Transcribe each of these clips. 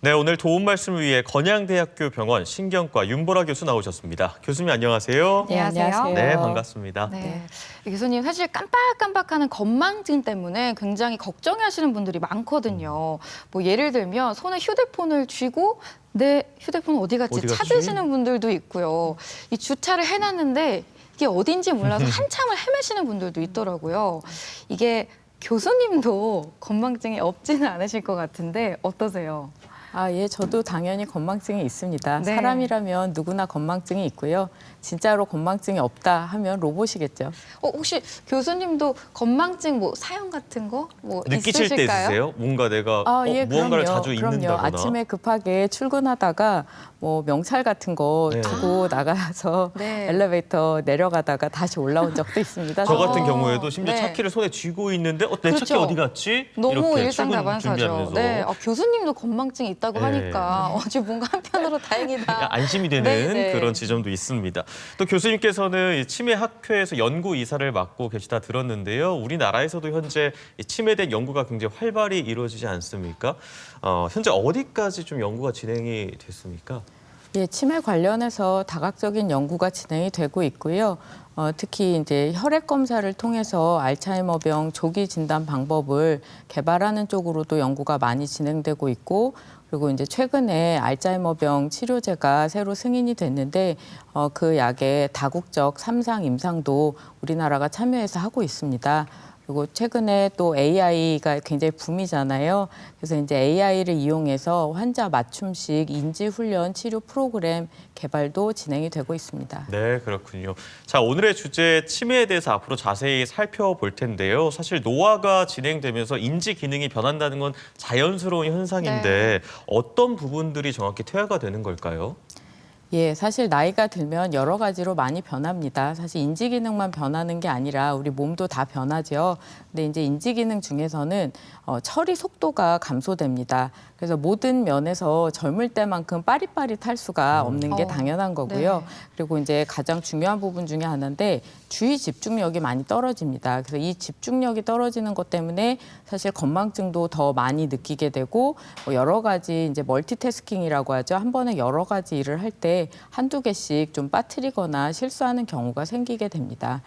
네, 오늘 도움 말씀을 위해 건양대학교 병원 신경과 윤보라 교수 나오셨습니다. 교수님 안녕하세요. 네, 안녕하세요. 네, 반갑습니다. 네. 교수님, 사실 깜빡깜빡하는 건망증 때문에 굉장히 걱정하시는 분들이 많거든요. 뭐 예를 들면 손에 휴대폰을 쥐고 내 휴대폰 어디 갔지 어디 갔지? 찾으시는 분들도 있고요. 이 주차를 해놨는데 이게 어딘지 몰라서 한참을 헤매시는 분들도 있더라고요. 이게 교수님도 건망증이 없지는 않으실 것 같은데 어떠세요? 예, 저도 당연히 건망증이 있습니다. 네. 사람이라면 누구나 건망증이 있고요. 진짜로 건망증이 없다 하면 로봇이겠죠. 혹시 교수님도 건망증 뭐 사연 같은 거 뭐 느끼실 때 있으실까요? 있으세요? 뭔가 내가 예, 무언가를 그럼요. 자주 그럼요. 잊는다거나. 아침에 급하게 출근하다가 뭐 명찰 같은 거 네. 두고 나가서 네. 엘리베이터 내려가다가 다시 올라온 적도 있습니다. 저 같은 아, 경우에도 심지어 네. 차키를 손에 쥐고 있는데 내 차키 그렇죠. 어디 갔지? 너무 이렇게 일상다반사죠. 준비하면서. 네, 교수님도 건망증이 있다고 네. 하니까 지금 뭔가 한편으로 다행이다. 안심이 되는 네, 네. 그런 지점도 있습니다. 또 교수님께서는 이 치매 학회에서 연구 이사를 맡고 계시다 들었는데요. 우리나라에서도 현재 이 치매에 대한 연구가 굉장히 활발히 이루어지지 않습니까? 현재 어디까지 좀 연구가 진행이 됐습니까? 예, 치매 관련해서 다각적인 연구가 진행이 되고 있고요. 특히 이제 혈액 검사를 통해서 알츠하이머병 조기 진단 방법을 개발하는 쪽으로도 연구가 많이 진행되고 있고, 그리고 이제 최근에 알츠하이머병 치료제가 새로 승인이 됐는데 그 약의 다국적 3상 임상도 우리나라가 참여해서 하고 있습니다. 그리고 최근에 또 AI가 굉장히 붐이잖아요. 그래서 이제 AI를 이용해서 환자 맞춤식 인지훈련 치료 프로그램 개발도 진행이 되고 있습니다. 네, 그렇군요. 자, 오늘의 주제 치매에 대해서 앞으로 자세히 살펴볼 텐데요. 사실 노화가 진행되면서 인지 기능이 변한다는 건 자연스러운 현상인데 어떤 부분들이 정확히 퇴화가 되는 걸까요? 예, 사실 나이가 들면 여러 가지로 많이 변합니다. 사실 인지 기능만 변하는 게 아니라 우리 몸도 다 변하죠. 근데 이제 인지 기능 중에서는 처리 속도가 감소됩니다. 그래서 모든 면에서 젊을 때만큼 빠릿빠릿할 수가 없는 게 당연한 거고요. 네. 그리고 이제 가장 중요한 부분 중에 하나인데 주의 집중력이 많이 떨어집니다. 그래서 이 집중력이 떨어지는 것 때문에 사실 건망증도 더 많이 느끼게 되고 뭐 여러 가지 이제 멀티태스킹이라고 하죠. 한 번에 여러 가지 일을 할 때 한두 개씩 좀 빠뜨리거나 실수하는 경우가 생기게 됩니다.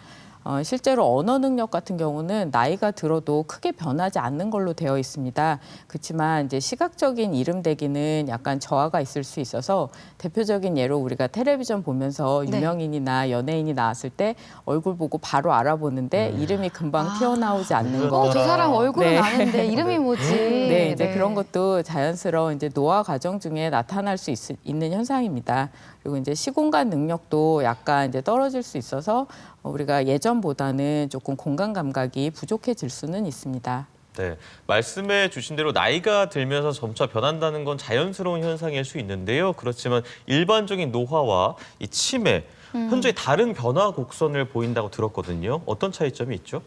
실제로 언어 능력 같은 경우는 나이가 들어도 크게 변하지 않는 걸로 되어 있습니다. 그렇지만 이제 시각적인 이름대기는 약간 저하가 있을 수 있어서 대표적인 예로 우리가 텔레비전 보면서 네. 유명인이나 연예인이 나왔을 때 얼굴 보고 바로 알아보는데 이름이 금방 튀어나오지 않는 거. 저 사람 얼굴은 네. 아는데 이름이 뭐지? 네, 이제 그런 것도 자연스러운 이제 노화 과정 중에 나타날 수 있는 현상입니다. 그리고 이제 시공간 능력도 약간 이제 떨어질 수 있어서 우리가 예전보다는 조금 공간 감각이 부족해질 수는 있습니다. 네, 말씀해 주신 대로 나이가 들면서 점차 변한다는 건 자연스러운 현상일 수 있는데요. 그렇지만 일반적인 노화와 이 치매, 현재 다른 변화 곡선을 보인다고 들었거든요. 어떤 차이점이 있죠?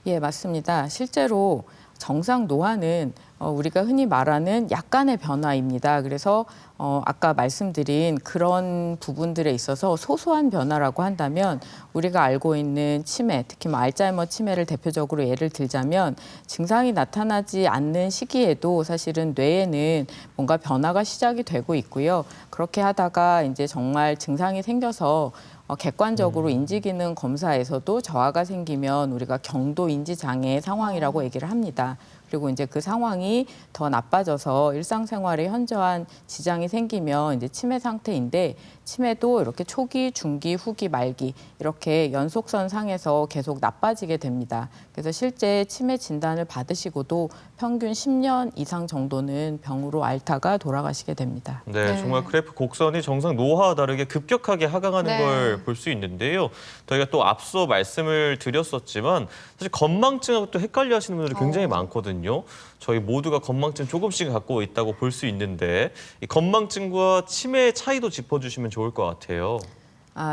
예, 맞습니다. 실제로 정상 노화는 우리가 흔히 말하는 약간의 변화입니다. 그래서 아까 말씀드린 그런 부분들에 있어서 소소한 변화라고 한다면 우리가 알고 있는 치매, 특히 뭐 알츠하이머 치매를 대표적으로 예를 들자면 증상이 나타나지 않는 시기에도 사실은 뇌에는 뭔가 변화가 시작이 되고 있고요. 그렇게 하다가 이제 정말 증상이 생겨서 객관적으로 인지기능 검사에서도 저하가 생기면 우리가 경도 인지 장애 상황이라고 얘기를 합니다. 그리고 이제 그 상황이 더 나빠져서 일상생활에 현저한 지장이 생기면 이제 치매 상태인데 치매도 이렇게 초기, 중기, 후기, 말기 이렇게 연속선 상에서 계속 나빠지게 됩니다. 그래서 실제 치매 진단을 받으시고도 평균 10년 이상 정도는 병으로 앓다가 돌아가시게 됩니다. 네, 네. 정말 그래프 곡선이 정상 노화와 다르게 급격하게 하강하는 네. 걸 볼 수 있는데요. 저희가 또 앞서 말씀을 드렸었지만 사실 건망증하고 또 헷갈려 하시는 분들이 굉장히 많거든요. 저희 모두가 건망증 조금씩 갖고 있다고 볼 수 있는데 이 건망증과 치매의 차이도 짚어주시면 좋을 것 같아요.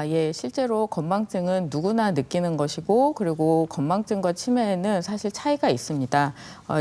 예, 실제로 건망증은 누구나 느끼는 것이고, 그리고 건망증과 치매에는 사실 차이가 있습니다.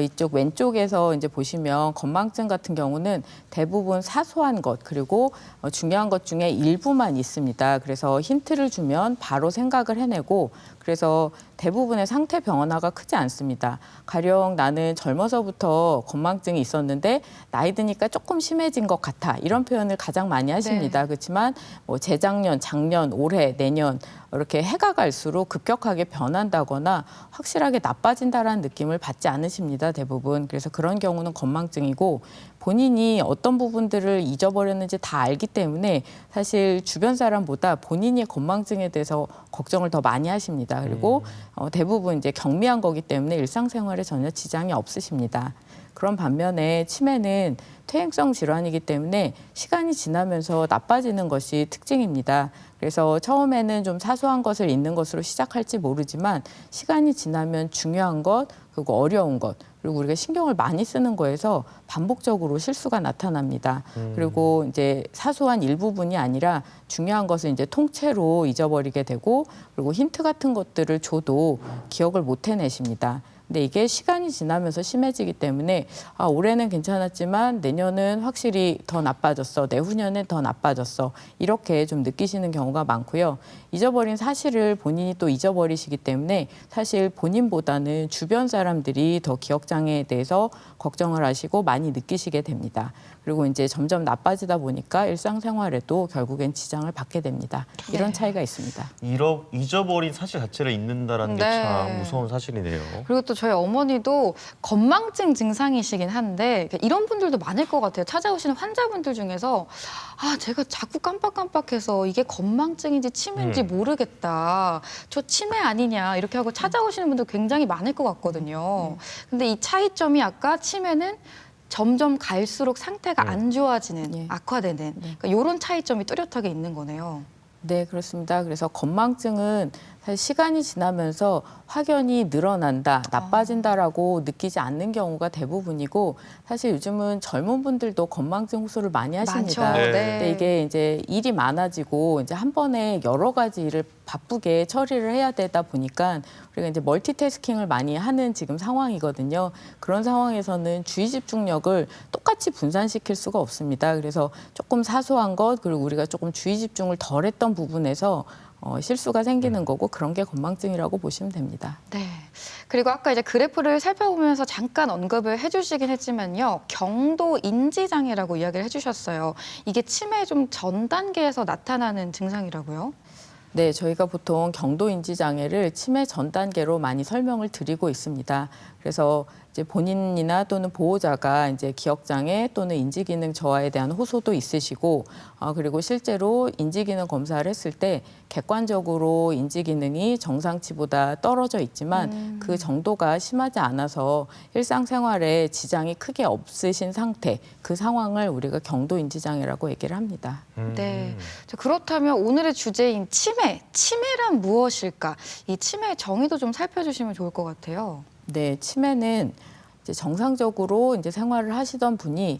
이쪽 왼쪽에서 이제 보시면 건망증 같은 경우는 대부분 사소한 것, 그리고 중요한 것 중에 일부만 있습니다. 그래서 힌트를 주면 바로 생각을 해내고, 그래서 대부분의 상태 변화가 크지 않습니다. 가령 나는 젊어서부터 건망증이 있었는데 나이 드니까 조금 심해진 것 같아. 이런 표현을 가장 많이 하십니다. 네. 그렇지만 뭐 재작년, 작년, 올해, 내년 이렇게 해가 갈수록 급격하게 변한다거나 확실하게 나빠진다라는 느낌을 받지 않으십니다. 대부분. 그래서 그런 경우는 건망증이고, 본인이 어떤 부분들을 잊어버렸는지 다 알기 때문에 사실 주변 사람보다 본인이 건망증에 대해서 걱정을 더 많이 하십니다. 그리고 대부분 이제 경미한 거기 때문에 일상생활에 전혀 지장이 없으십니다. 그런 반면에 치매는 퇴행성 질환이기 때문에 시간이 지나면서 나빠지는 것이 특징입니다. 그래서 처음에는 좀 사소한 것을 잊는 것으로 시작할지 모르지만 시간이 지나면 중요한 것, 그리고 어려운 것, 그리고 우리가 신경을 많이 쓰는 거에서 반복적으로 실수가 나타납니다. 그리고 이제 사소한 일부분이 아니라 중요한 것을 이제 통째로 잊어버리게 되고, 그리고 힌트 같은 것들을 줘도 기억을 못 해내십니다. 근데 이게 시간이 지나면서 심해지기 때문에 올해는 괜찮았지만 내년은 확실히 더 나빠졌어, 내후년엔 더 나빠졌어, 이렇게 좀 느끼시는 경우가 많고요. 잊어버린 사실을 본인이 또 잊어버리시기 때문에 사실 본인보다는 주변 사람들이 더 기억장애에 대해서 걱정을 하시고 많이 느끼시게 됩니다. 그리고 이제 점점 나빠지다 보니까 일상생활에도 결국엔 지장을 받게 됩니다. 이런 네. 차이가 있습니다. 잊어버린 사실 자체를 잊는다라는 게 네. 참 무서운 사실이네요. 그리고 또 저희 어머니도 건망증 증상이시긴 한데 이런 분들도 많을 것 같아요. 찾아오시는 환자분들 중에서 제가 자꾸 깜빡깜빡해서 이게 건망증인지 치매인지 모르겠다. 저 치매 아니냐 이렇게 하고 찾아오시는 분들 굉장히 많을 것 같거든요. 근데 이 차이점이 아까 치매는 점점 갈수록 상태가 안 좋아지는, 예. 악화되는 그러니까 이런 차이점이 뚜렷하게 있는 거네요. 네, 그렇습니다. 그래서 건망증은 사실 시간이 지나면서 확연히 늘어난다, 나빠진다라고 느끼지 않는 경우가 대부분이고, 사실 요즘은 젊은 분들도 건망증 호소를 많이 하십니다. 많죠. 네. 네. 근데 이게 이제 일이 많아지고 이제 한 번에 여러 가지 일을 바쁘게 처리를 해야 되다 보니까 우리가 이제 멀티태스킹을 많이 하는 지금 상황이거든요. 그런 상황에서는 주의 집중력을 똑같이 분산시킬 수가 없습니다. 그래서 조금 사소한 것, 그리고 우리가 조금 주의 집중을 덜 했던 부분에서 실수가 생기는 거고, 그런 게 건망증이라고 보시면 됩니다. 네. 그리고 아까 이제 그래프를 살펴보면서 잠깐 언급을 해주시긴 했지만요. 경도 인지 장애라고 이야기를 해주셨어요. 이게 치매 좀 전 단계에서 나타나는 증상이라고요? 네, 저희가 보통 경도인지 장애를 치매 전 단계로 많이 설명을 드리고 있습니다. 그래서 이제 본인이나 또는 보호자가 이제 기억장애 또는 인지기능 저하에 대한 호소도 있으시고, 그리고 실제로 인지기능 검사를 했을 때 객관적으로 인지기능이 정상치보다 떨어져 있지만 그 정도가 심하지 않아서 일상생활에 지장이 크게 없으신 상태, 그 상황을 우리가 경도인지장애라고 얘기를 합니다. 네. 자, 그렇다면 오늘의 주제인 치매란 무엇일까? 이 치매의 정의도 좀 살펴주시면 좋을 것 같아요. 네, 치매는 이제 정상적으로 이제 생활을 하시던 분이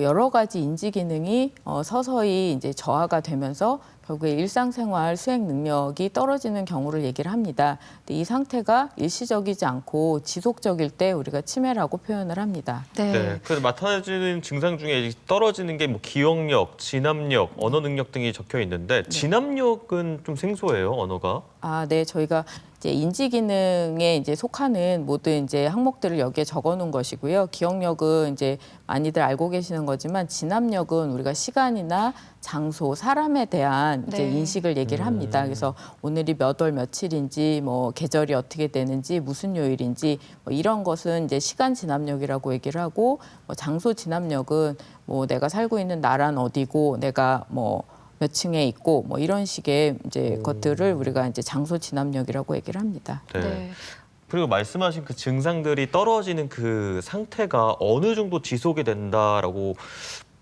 여러 가지 인지 기능이 서서히 이제 저하가 되면서 결국에 일상생활 수행 능력이 떨어지는 경우를 얘기를 합니다. 근데 이 상태가 일시적이지 않고 지속적일 때 우리가 치매라고 표현을 합니다. 네. 그래서 나타나는 증상 중에 떨어지는 게 뭐 기억력, 진압력, 언어 능력 등이 적혀 있는데 진압력은 좀 생소해요, 언어가. 네, 저희가 이제 인지 기능에 이제 속하는 모든 이제 항목들을 여기에 적어 놓은 것이고요. 기억력은 이제 많이들 알고 계시는 거지만 진압력은 우리가 시간이나 장소, 사람에 대한 이제 네. 인식을 얘기를 합니다. 그래서 오늘이 몇 월 며칠인지, 뭐 계절이 어떻게 되는지, 무슨 요일인지, 뭐 이런 것은 이제 시간 진압력이라고 얘기를 하고, 뭐 장소 진압력은 뭐 내가 살고 있는 나라는 어디고, 내가 뭐 몇 층에 있고, 뭐 이런 식의 이제 것들을 우리가 이제 장소 진압력이라고 얘기를 합니다. 네. 네. 그리고 말씀하신 그 증상들이 떨어지는 그 상태가 어느 정도 지속이 된다라고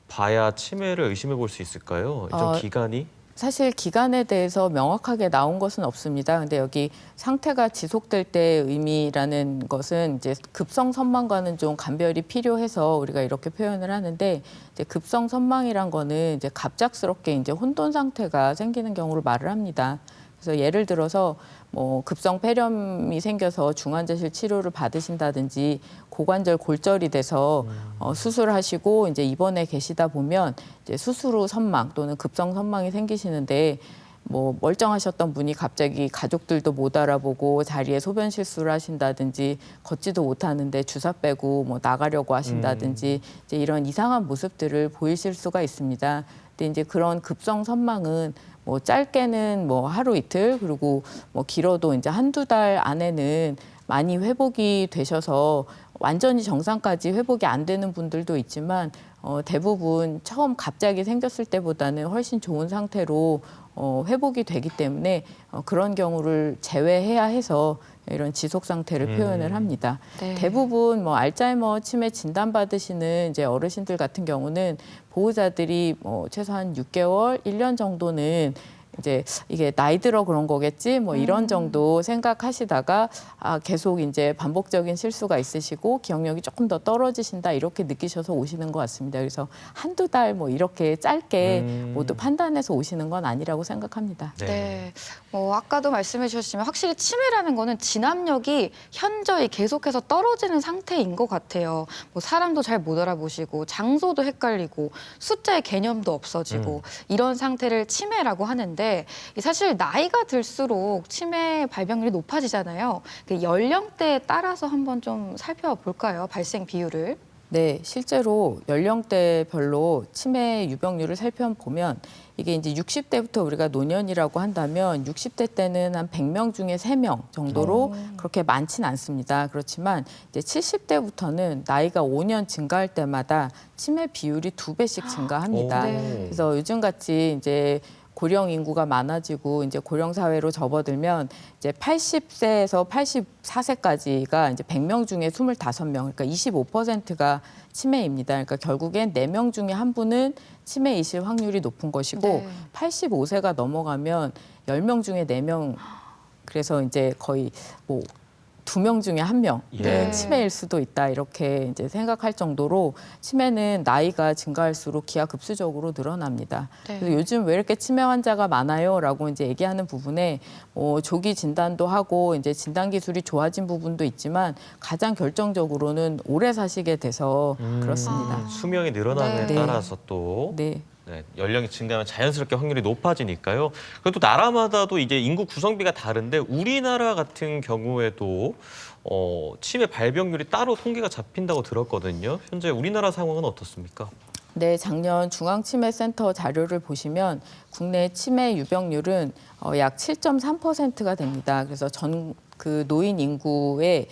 봐야 치매를 의심해 볼 수 있을까요? 좀 기간이? 사실 기간에 대해서 명확하게 나온 것은 없습니다. 근데 여기 상태가 지속될 때의 의미라는 것은 이제 급성 선망과는 좀 감별이 필요해서 우리가 이렇게 표현을 하는데, 이제 급성 선망이란 거는 이제 갑작스럽게 이제 혼돈 상태가 생기는 경우를 말을 합니다. 그래서 예를 들어서 뭐 급성 폐렴이 생겨서 중환자실 치료를 받으신다든지 고관절 골절이 돼서 수술하시고 이제 입원해 계시다 보면 이제 수술 후 선망 또는 급성 선망이 생기시는데, 뭐 멀쩡하셨던 분이 갑자기 가족들도 못 알아보고 자리에 소변 실수를 하신다든지 걷지도 못하는데 주사 빼고 뭐 나가려고 하신다든지 이제 이런 이상한 모습들을 보이실 수가 있습니다. 근데 이제 그런 급성 선망은 뭐 짧게는 뭐 하루 이틀, 그리고 뭐 길어도 이제 한두 달 안에는 많이 회복이 되셔서 완전히 정상까지 회복이 안 되는 분들도 있지만 대부분 처음 갑자기 생겼을 때보다는 훨씬 좋은 상태로 회복이 되기 때문에 그런 경우를 제외해야 해서 이런 지속 상태를 표현을 합니다. 네. 대부분 뭐 알츠하이머 치매 진단 받으시는 이제 어르신들 같은 경우는 보호자들이 뭐 최소한 6개월, 1년 정도는 이제 이게 나이 들어 그런 거겠지 뭐 이런 정도 생각하시다가 계속 이제 반복적인 실수가 있으시고 기억력이 조금 더 떨어지신다 이렇게 느끼셔서 오시는 것 같습니다. 그래서 한두 달 뭐 이렇게 짧게 모두 판단해서 오시는 건 아니라고 생각합니다. 네. 뭐 아까도 말씀해 주셨지만 확실히 치매라는 거는 진압력이 현저히 계속해서 떨어지는 상태인 것 같아요. 뭐 사람도 잘 못 알아보시고 장소도 헷갈리고 숫자의 개념도 없어지고 이런 상태를 치매라고 하는데, 사실 나이가 들수록 치매 발병률이 높아지잖아요. 그 연령대에 따라서 한번 좀 살펴볼까요? 발생 비율을. 네, 실제로 연령대별로 치매 유병률을 살펴보면 이게 이제 60대부터 우리가 노년이라고 한다면 60대 때는 한 100명 중에 3명 정도로 그렇게 많지는 않습니다. 그렇지만 이제 70대부터는 나이가 5년 증가할 때마다 치매 비율이 2배씩 증가합니다. 네. 그래서 요즘같이 이제 고령 인구가 많아지고 이제 고령 사회로 접어들면 이제 80세에서 84세까지가 이제 100명 중에 25명, 그러니까 25%가 치매입니다. 그러니까 결국엔 4명 중에 한 분은 치매이실 확률이 높은 것이고, 네. 85세가 넘어가면 10명 중에 4명, 그래서 이제 거의 뭐 2명 중에 1명은 예. 치매일 수도 있다 이렇게 이제 생각할 정도로 치매는 나이가 증가할수록 기하급수적으로 늘어납니다. 네. 그래서 요즘 왜 이렇게 치매 환자가 많아요라고 이제 얘기하는 부분에 조기 진단도 하고 이제 진단 기술이 좋아진 부분도 있지만 가장 결정적으로는 오래 사시게 돼서 그렇습니다. 수명이 늘어남에 네. 따라서 또 네. 네, 연령이 증가하면 자연스럽게 확률이 높아지니까요. 그리고 또 나라마다도 이제 인구 구성비가 다른데 우리나라 같은 경우에도 치매 발병률이 따로 통계가 잡힌다고 들었거든요. 현재 우리나라 상황은 어떻습니까? 네, 작년 중앙치매센터 자료를 보시면 국내 치매 유병률은 약 7.3%가 됩니다. 그래서 전 그 노인 인구의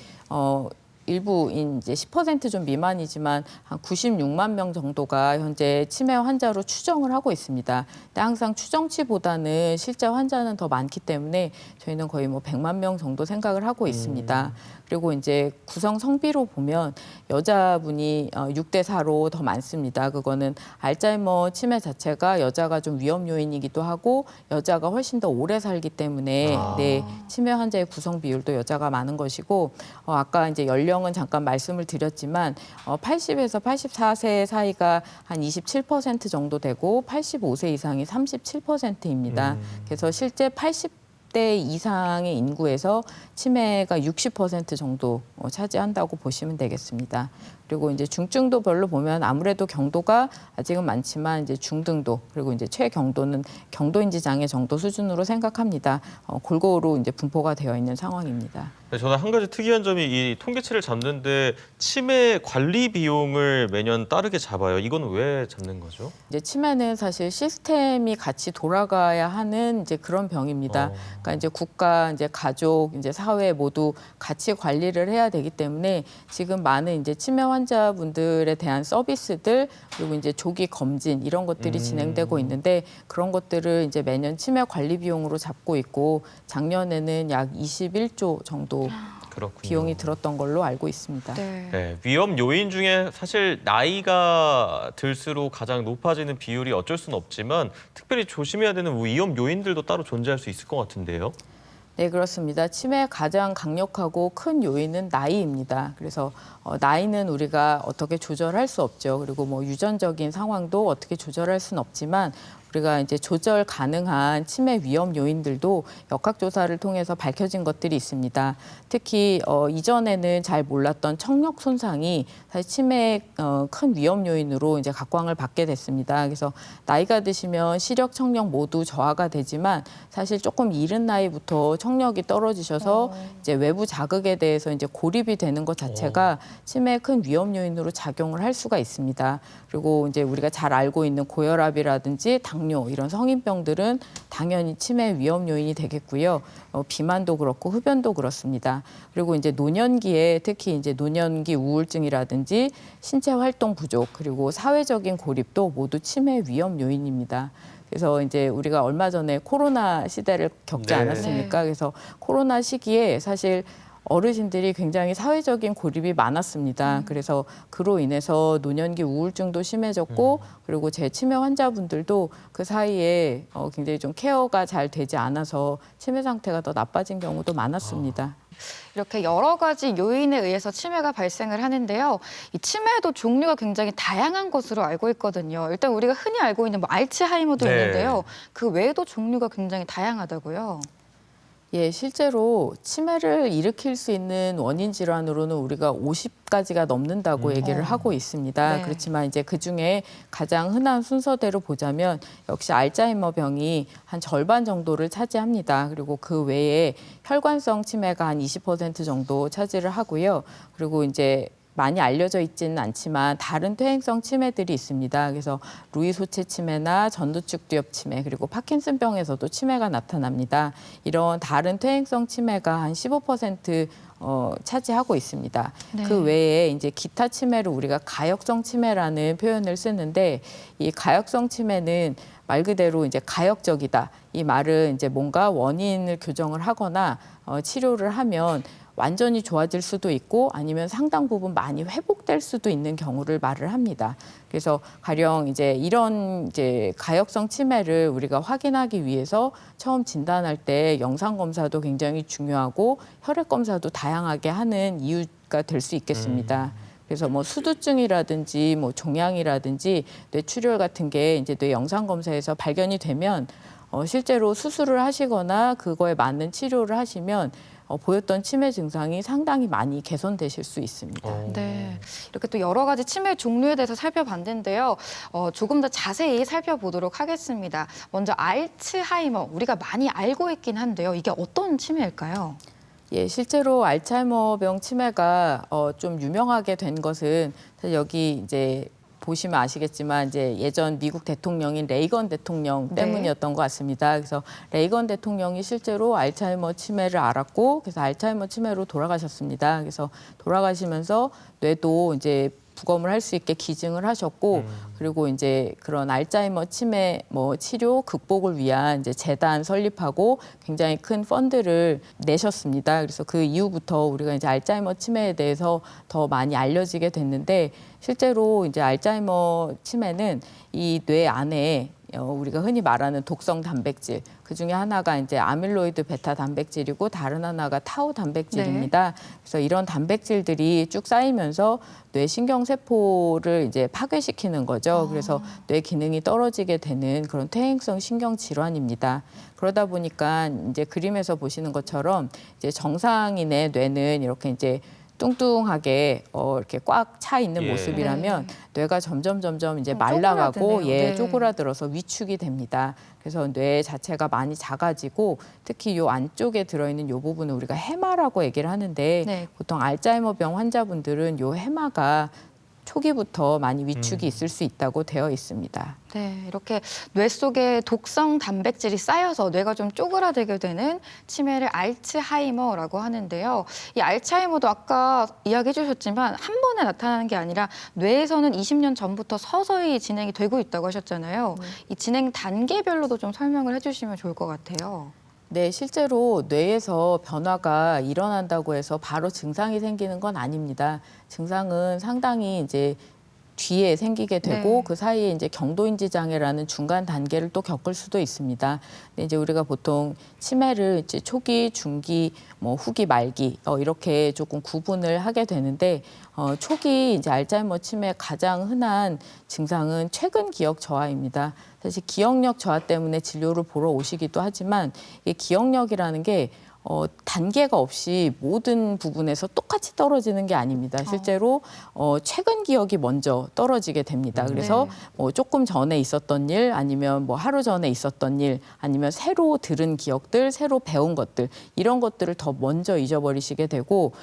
일부인 이제 10% 좀 미만이지만 한 96만 명 정도가 현재 치매 환자로 추정을 하고 있습니다. 근데 항상 추정치보다는 실제 환자는 더 많기 때문에 저희는 거의 뭐 100만 명 정도 생각을 하고 있습니다. 그리고 이제 구성 성비로 보면 여자분이 6대 4로 더 많습니다. 그거는 알츠하이머 치매 자체가 여자가 좀 위험 요인이기도 하고 여자가 훨씬 더 오래 살기 때문에 네, 치매 환자의 구성 비율도 여자가 많은 것이고, 아까 이제 연령은 잠깐 말씀을 드렸지만 80에서 84세 사이가 한 27% 정도 되고 85세 이상이 37%입니다. 그래서 실제 80대 이상의 인구에서 치매가 60% 정도 차지한다고 보시면 되겠습니다. 그리고 이제 중증도별로 보면 아무래도 경도가 아직은 많지만 이제 중등도 그리고 이제 최경도는 경도인지 장애 정도 수준으로 생각합니다. 골고루 이제 분포가 되어 있는 상황입니다. 네, 저는 한 가지 특이한 점이 이 통계치를 잡는데 치매 관리 비용을 매년 따르게 잡아요. 이건 왜 잡는 거죠? 이제 치매는 사실 시스템이 같이 돌아가야 하는 이제 그런 병입니다. 그러니까 이제 국가, 이제 가족, 이제 사회 모두 같이 관리를 해야 되기 때문에 지금 많은 이제 치매 환자분들에 대한 서비스들 그리고 이제 조기 검진 이런 것들이 진행되고 있는데 그런 것들을 이제 매년 치매 관리 비용으로 잡고 있고 작년에는 약 21조 정도 그렇군요. 비용이 들었던 걸로 알고 있습니다. 네. 네, 위험 요인 중에 사실 나이가 들수록 가장 높아지는 비율이 어쩔 수는 없지만 특별히 조심해야 되는 위험 요인들도 따로 존재할 수 있을 것 같은데요. 네, 그렇습니다. 치매의 가장 강력하고 큰 요인은 나이입니다. 그래서 나이는 우리가 어떻게 조절할 수 없죠. 그리고 뭐 유전적인 상황도 어떻게 조절할 수는 없지만 우리가 이제 조절 가능한 치매 위험 요인들도 역학조사를 통해서 밝혀진 것들이 있습니다. 특히 이전에는 잘 몰랐던 청력 손상이 사실 치매의 큰 위험 요인으로 이제 각광을 받게 됐습니다. 그래서 나이가 드시면 시력, 청력 모두 저하가 되지만 사실 조금 이른 나이부터 청력이 떨어지셔서 이제 외부 자극에 대해서 이제 고립이 되는 것 자체가 치매의 큰 위험 요인으로 작용을 할 수가 있습니다. 그리고 이제 우리가 잘 알고 있는 고혈압이라든지 당뇨 이런 성인병들은 당연히 치매 위험 요인이 되겠고요. 비만도 그렇고 흡연도 그렇습니다. 그리고 이제 노년기에 특히 이제 노년기 우울증이라든지 신체 활동 부족 그리고 사회적인 고립도 모두 치매 위험 요인입니다. 그래서 이제 우리가 얼마 전에 코로나 시대를 겪지 네. 않았습니까? 그래서 코로나 시기에 사실 어르신들이 굉장히 사회적인 고립이 많았습니다. 그래서 그로 인해서 노년기 우울증도 심해졌고 그리고 제 치매 환자분들도 그 사이에 굉장히 좀 케어가 잘 되지 않아서 치매 상태가 더 나빠진 경우도 많았습니다. 이렇게 여러 가지 요인에 의해서 치매가 발생을 하는데요. 이 치매도 종류가 굉장히 다양한 것으로 알고 있거든요. 일단 우리가 흔히 알고 있는 뭐 알츠하이머도 네. 있는데요. 그 외에도 종류가 굉장히 다양하다고요. 예, 실제로 치매를 일으킬 수 있는 원인 질환으로는 우리가 50가지가 넘는다고 얘기를 하고 있습니다. 네. 그렇지만 이제 그중에 가장 흔한 순서대로 보자면 역시 알츠하이머 병이 한 절반 정도를 차지합니다. 그리고 그 외에 혈관성 치매가 한 20% 정도 차지를 하고요. 그리고 이제 많이 알려져 있지는 않지만 다른 퇴행성 치매들이 있습니다. 그래서 루이 소체 치매나 전두축 두엽 치매 그리고 파킨슨병에서도 치매가 나타납니다. 이런 다른 퇴행성 치매가 한 15% 차지하고 있습니다. 네. 그 외에 이제 기타 치매를 우리가 가역성 치매라는 표현을 쓰는데 이 가역성 치매는 말 그대로 이제 가역적이다. 이 말은 이제 뭔가 원인을 교정을 하거나 치료를 하면 완전히 좋아질 수도 있고 아니면 상당 부분 많이 회복될 수도 있는 경우를 말을 합니다. 그래서 가령 이제 이런 이제 가역성 치매를 우리가 확인하기 위해서 처음 진단할 때 영상 검사도 굉장히 중요하고 혈액 검사도 다양하게 하는 이유가 될 수 있겠습니다. 그래서 뭐 수두증이라든지 뭐 종양이라든지 뇌출혈 같은 게 이제 뇌 영상 검사에서 발견이 되면 실제로 수술을 하시거나 그거에 맞는 치료를 하시면 보였던 치매 증상이 상당히 많이 개선되실 수 있습니다. 네, 이렇게 또 여러 가지 치매 종류에 대해서 살펴봤는데요. 조금 더 자세히 살펴보도록 하겠습니다. 먼저 알츠하이머, 우리가 많이 알고 있긴 한데요. 이게 어떤 치매일까요? 예, 실제로 알츠하이머병 치매가 좀 유명하게 된 것은 사실 여기 이제 보시면 아시겠지만 이제 예전 미국 대통령인 레이건 대통령 네. 때문이었던 것 같습니다. 그래서 레이건 대통령이 실제로 알츠하이머 치매를 알았고 그래서 알츠하이머 치매로 돌아가셨습니다. 그래서 돌아가시면서 뇌도 이제 부검을 할 수 있게 기증을 하셨고 그리고 이제 그런 알츠하이머 치매 뭐 치료 극복을 위한 이제 재단 설립하고 굉장히 큰 펀드를 내셨습니다. 그래서 그 이후부터 우리가 이제 알츠하이머 치매에 대해서 더 많이 알려지게 됐는데 실제로 이제 알츠하이머 치매는 이 뇌 안에 우리가 흔히 말하는 독성 단백질 그 중에 하나가 이제 아밀로이드 베타 단백질이고 다른 하나가 타우 단백질입니다. 그래서 이런 단백질들이 쭉 쌓이면서 뇌 신경 세포를 이제 파괴시키는 거죠. 그래서 뇌 기능이 떨어지게 되는 그런 퇴행성 신경 질환입니다. 그러다 보니까 이제 그림에서 보시는 것처럼 이제 정상인의 뇌는 이렇게 이제 뚱뚱하게 이렇게 꽉 차 있는 예. 모습이라면 네. 뇌가 점점 이제 말라가고 쪼그라드네요. 네. 쪼그라들어서 위축이 됩니다. 그래서 뇌 자체가 많이 작아지고 특히 이 안쪽에 들어있는 이 부분을 우리가 해마라고 얘기를 하는데 네. 보통 알츠하이머병 환자분들은 이 해마가 초기부터 많이 위축이 있을 수 있다고 되어 있습니다. 네, 이렇게 뇌 속에 독성 단백질이 쌓여서 뇌가 좀 쪼그라들게 되는 치매를 알츠하이머라고 하는데요. 이 알츠하이머도 아까 이야기해 주셨지만 한 번에 나타나는 게 아니라 뇌에서는 20년 전부터 서서히 진행이 되고 있다고 하셨잖아요. 이 진행 단계별로도 좀 설명을 해주시면 좋을 것 같아요. 네, 실제로 뇌에서 변화가 일어난다고 해서 바로 증상이 생기는 건 아닙니다. 증상은 상당히 이제 뒤에 생기게 되고 네. 그 사이에 이제 경도인지 장애라는 중간 단계를 또 겪을 수도 있습니다. 근데 이제 우리가 보통 치매를 이제 초기, 중기, 뭐 후기, 말기 이렇게 조금 구분을 하게 되는데 초기 이제 알츠하이머 치매 가장 흔한 증상은 최근 기억 저하입니다. 사실 기억력 저하 때문에 진료를 보러 오시기도 하지만 이 기억력이라는 게 단계가 없이 모든 부분에서 똑같이 떨어지는 게 아닙니다. 실제로 최근 기억이 먼저 떨어지게 됩니다. 그래서 네. 뭐 조금 전에 있었던 일, 아니면 뭐 하루 전에 있었던 일, 아니면 새로 들은 기억들, 새로 배운 것들 이런 것들을 더 먼저 잊어버리시게 되고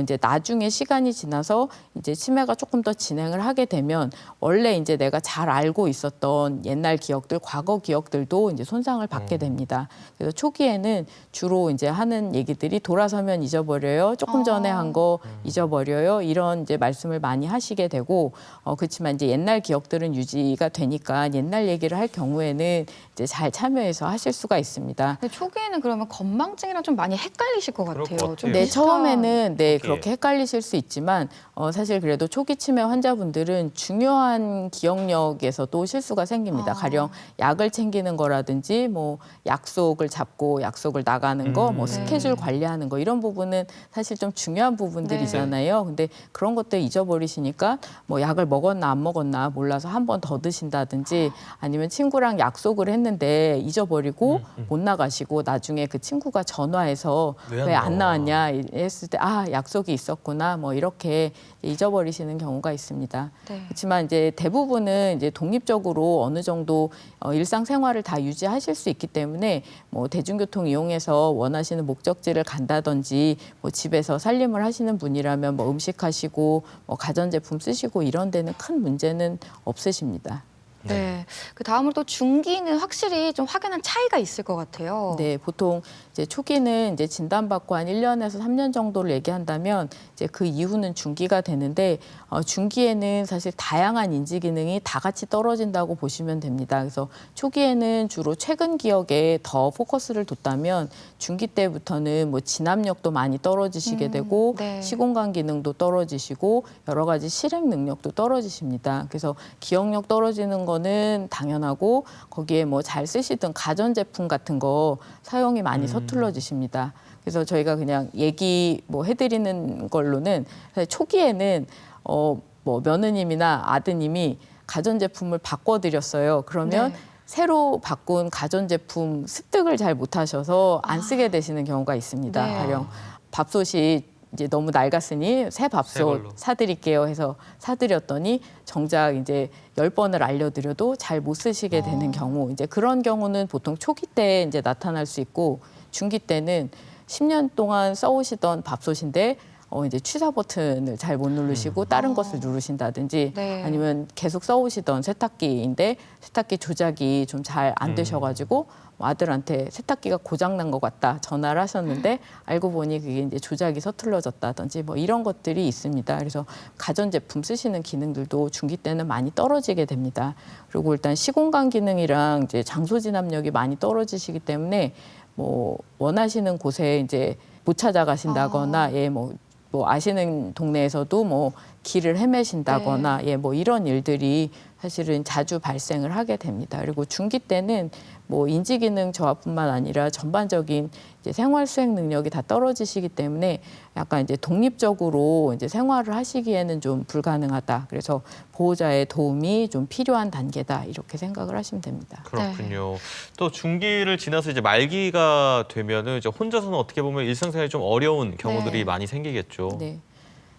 이제 나중에 시간이 지나서 이제 치매가 조금 더 진행을 하게 되면 원래 이제 내가 잘 알고 있었던 옛날 기억들, 과거 기억들도 이제 손상을 받게 됩니다. 그래서 초기에는 주로 이제 하는 얘기들이 돌아서면 잊어버려요. 조금 전에 한 거 잊어버려요. 이런 이제 말씀을 많이 하시게 되고 그렇지만 이제 옛날 기억들은 유지가 되니까 옛날 얘기를 할 경우에는 이제 잘 참여해서 하실 수가 있습니다. 근데 초기에는 그러면 건망증이랑 좀 많이 헷갈리실 것 그럴 같아요. 것 좀 같아요. 네, 비슷한- 처음에는 네 초기에. 그렇게 헷갈리실 수 있지만 사실 그래도 초기 치매 환자분들은 중요한 기억력에서도 실수가 생깁니다. 가령 약을 챙기는 거라든지 뭐 약속을 잡고 약속을 나가는 거, 뭐 네. 스케줄 관리하는 거 이런 부분은 사실 좀 중요한 부분들이잖아요. 근데 그런 것들 잊어버리시니까 뭐 약을 먹었나 안 먹었나 몰라서 한 번 더 드신다든지 아니면 친구랑 약속을 했는데 잊어버리고 못 나가시고 나중에 그 친구가 전화해서 왜안 왜 안 나와? 나왔냐 했을 때 약속이 있었구나 뭐 이렇게 잊어버리시는 경우가 있습니다. 네. 그렇지만 이제 대부분은 이제 독립적으로 어느 정도 일상생활을 다 유지하실 수 있기 때문에 뭐 대중교통 이용해서 원하시는 목적지를 간다든지 뭐 집에서 살림을 하시는 분이라면 뭐 음식하시고 뭐 가전제품 쓰시고 이런 데는 큰 문제는 없으십니다. 네. 그 다음으로 또 중기는 확실히 좀 확연한 차이가 있을 것 같아요. 네, 보통 이제 초기는 이제 진단받고 한 1년에서 3년 정도를 얘기한다면 이제 그 이후는 중기가 되는데 중기에는 사실 다양한 인지 기능이 다 같이 떨어진다고 보시면 됩니다. 그래서 초기에는 주로 최근 기억에 더 포커스를 뒀다면 중기 때부터는 뭐 진압력도 많이 떨어지시게 되고 네. 시공간 기능도 떨어지시고 여러 가지 실행 능력도 떨어지십니다. 그래서 기억력 떨어지는 거는 당연하고 거기에 뭐 잘 쓰시던 가전제품 같은 거 사용이 많이 서툴러지십니다. 그래서 저희가 그냥 얘기 뭐 해드리는 걸로는 사실 초기에는 뭐 며느님이나 아드님이 가전제품을 바꿔드렸어요. 그러면 네. 새로 바꾼 가전제품 습득을 잘 못하셔서 안 쓰게 되시는 경우가 있습니다. 네. 가령 밥솥이 이제 너무 낡았으니 새 새 밥솥 걸로. 사드릴게요 해서 사드렸더니 정작 이제 10번을 알려드려도 잘 못 쓰시게 되는 경우 이제 그런 경우는 보통 초기 때 이제 나타날 수 있고 중기 때는 10년 동안 써오시던 밥솥인데 이제 취사 버튼을 잘 못 누르시고 다른 것을 누르신다든지 네. 아니면 계속 써오시던 세탁기인데 세탁기 조작이 좀 잘 안 되셔가지고 뭐 아들한테 세탁기가 고장난 것 같다 전화를 하셨는데 알고 보니 그게 이제 조작이 서툴러졌다든지 뭐 이런 것들이 있습니다. 그래서 가전제품 쓰시는 기능들도 중기 때는 많이 떨어지게 됩니다. 그리고 일단 시공간 기능이랑 이제 장소 진압력이 많이 떨어지시기 때문에 뭐 원하시는 곳에 이제 못 찾아가신다거나 뭐 아시는 동네에서도 뭐 길을 헤매신다거나 뭐 이런 일들이 사실은 자주 발생을 하게 됩니다. 그리고 중기 때는 뭐 인지 기능 저하뿐만 아니라 전반적인 이제 생활 수행 능력이 다 떨어지시기 때문에 약간 이제 독립적으로 이제 생활을 하시기에는 좀 불가능하다. 그래서 보호자의 도움이 좀 필요한 단계다. 이렇게 생각을 하시면 됩니다. 그렇군요. 또 중기를 지나서 이제 말기가 되면은 이제 혼자서는 어떻게 보면 일상생활이 좀 어려운 경우들이 네. 많이 생기겠죠. 네.